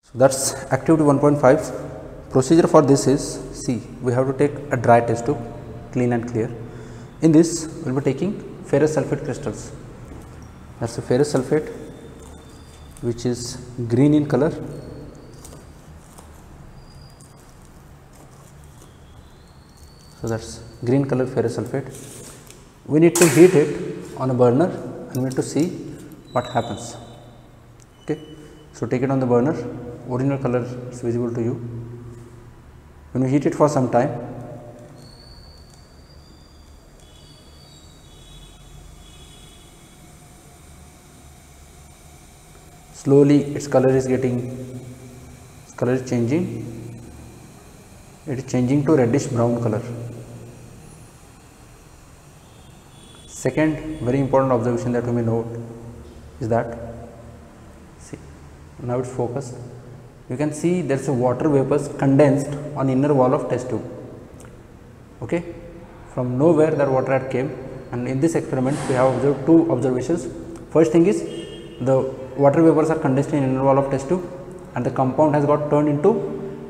So that's activity 1.5. Procedure for this is, see, we have to take a dry test tube, clean and clear. In this we will be taking ferrous sulfate crystals. That's a ferrous sulfate which is green in color. So that's green color ferrous sulfate. We need to heat it on a burner and we need to see what happens. Okay. So take it on the burner, original color is visible to you. When you heat it for some time, slowly its color is changing. It is changing to reddish brown color. Second very important observation that we may note is that, see, now it's focused. You can see there is a water vapors condensed on inner wall of test tube. Okay, from nowhere that water had came, and in this experiment we have observed two observations. First thing is the water vapors are condensed in inner wall of test tube and the compound has got turned into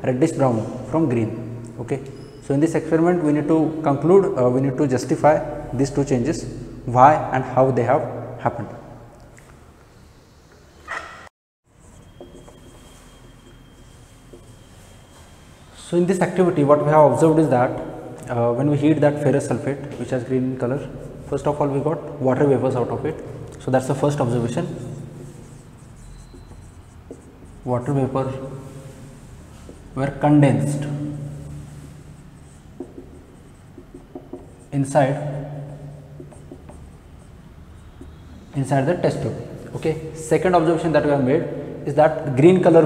reddish brown from green. Okay, so in this experiment we need to conclude, we need to justify these two changes, why and how they have happened. So in this activity what we have observed is that when we heat that ferrous sulfate which has green in color, first of all we got water vapors out of it. So that's the first observation. Water vapor were condensed inside the test tube. Okay. Second observation that we have made is that green color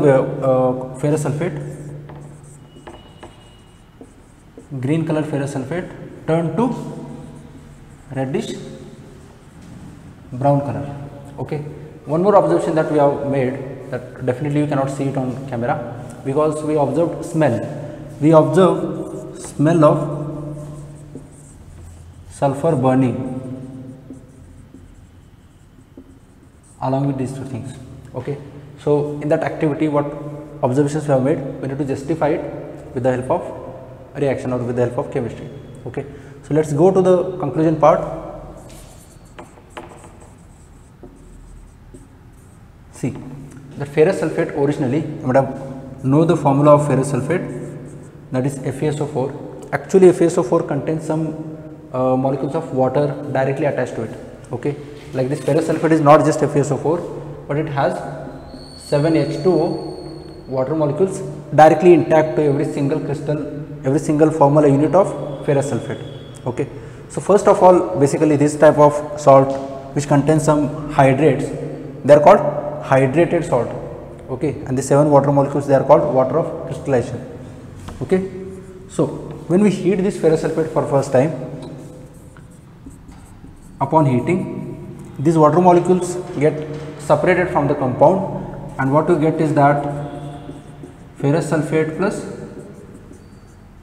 ferrous sulfate turned to reddish brown color. Okay. One more observation that we have made, that definitely you cannot see it on camera, because we observed smell. We observed smell of sulfur burning along with these two things. Okay. So in that activity what observations we have made, we need to justify it with the help of reaction or with the help of chemistry. Okay. So let's go to the conclusion part. See, the ferrous sulfate originally, you might have know the formula of ferrous sulfate, that is FeSO4. Actually FeSO4 contains some molecules of water directly attached to it. Okay. Like this ferrous sulfate is not just FeSO4, but it has 7H2O water molecules directly intact to every single crystal, every single formula unit of ferrous sulfate. Okay. So first of all, basically this type of salt which contains some hydrates, they are called hydrated salt. Okay. And the 7 water molecules, they are called water of crystallization. Okay. So when we heat this ferrous sulfate for first time, upon heating, these water molecules get separated from the compound, and what you get is that ferrous sulfate plus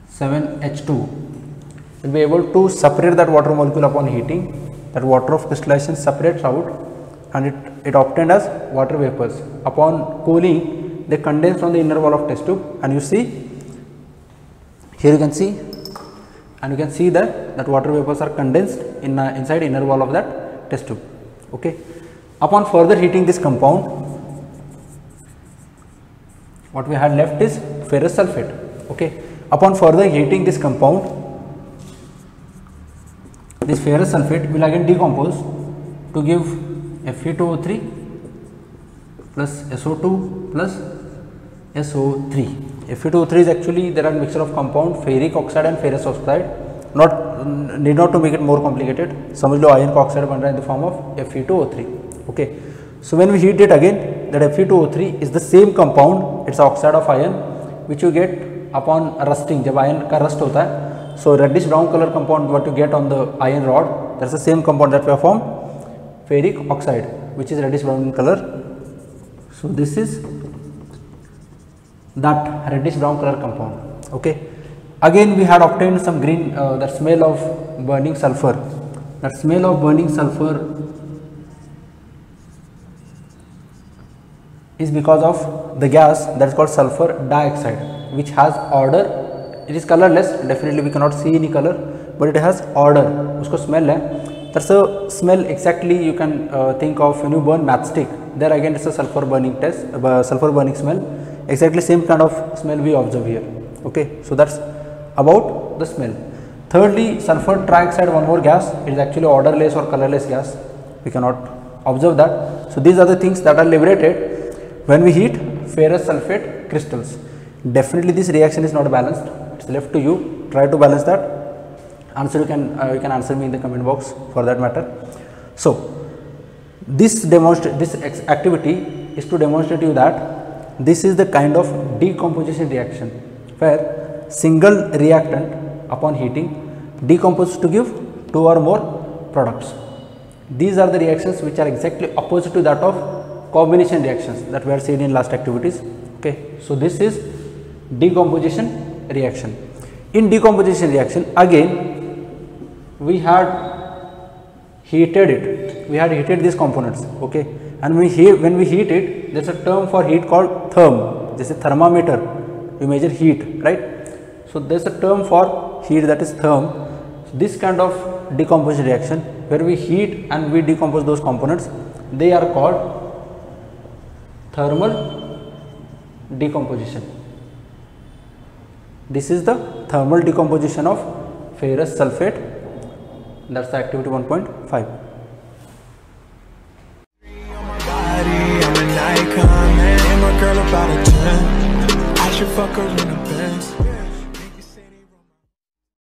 7H2 will be able to separate that water molecule upon heating. That water of crystallization separates out and it obtained as water vapors. Upon cooling, they condense on the inner wall of test tube, and you see here, you can see, and you can see that water vapors are condensed inside inner wall of that test tube. Okay. Upon further heating this compound, what we had left is ferrous sulfate. Okay. Upon further heating this compound, this ferrous sulfate will again decompose to give Fe2O3 plus SO2 plus SO3. Fe2O3 is actually, there are mixture of compound ferric oxide and ferrous oxide. Need not to make it more complicated, समझ लो iron का oxide बन रहा है in the form of Fe2O3. Okay. So when we heat it again, that Fe2O3 is the same compound, it's oxide of iron which you get upon rusting. जब iron का rust होता है, so reddish brown color compound what you get on the iron rod, that's the same compound that we have formed, ferric oxide, which is reddish brown in color. So this is that reddish brown color compound. Okay. Again we had obtained some green, that smell of burning sulfur. That smell of burning sulfur is because of the gas that is called sulfur dioxide, which has order. It is colorless, definitely we cannot see any color, but it has order. उसको smell है. That's a smell exactly you can think of when you burn matchstick. There again it's a sulfur burning sulfur burning smell. Exactly same kind of smell we observe here. Okay, so that's about the smell. Thirdly, sulfur trioxide, one more gas. It is actually odorless or colorless gas. We cannot observe that. So these are the things that are liberated when we heat ferrous sulfate crystals. Definitely this reaction is not balanced. It's left to you. Try to balance that. Answer you can answer me in the comment box for that matter. So this activity is to demonstrate you that this is the kind of decomposition reaction where single reactant upon heating decomposes to give two or more products. These are the reactions which are exactly opposite to that of combination reactions that we are seeing in last activities. Okay, so this is decomposition reaction. In decomposition reaction, again we had heated it. We had heated these components. Okay, and when we heat it, there is a term for heat called therm. This is thermometer. We measure heat, right? So there is a term for heat, that is therm. So this kind of decomposition reaction where we heat and we decompose those components, they are called thermal decomposition. This is the thermal decomposition of ferrous sulfate. That's the activity 1.5. I'm an icon, man. And my girl about a 10. I should fuck her in the Benz.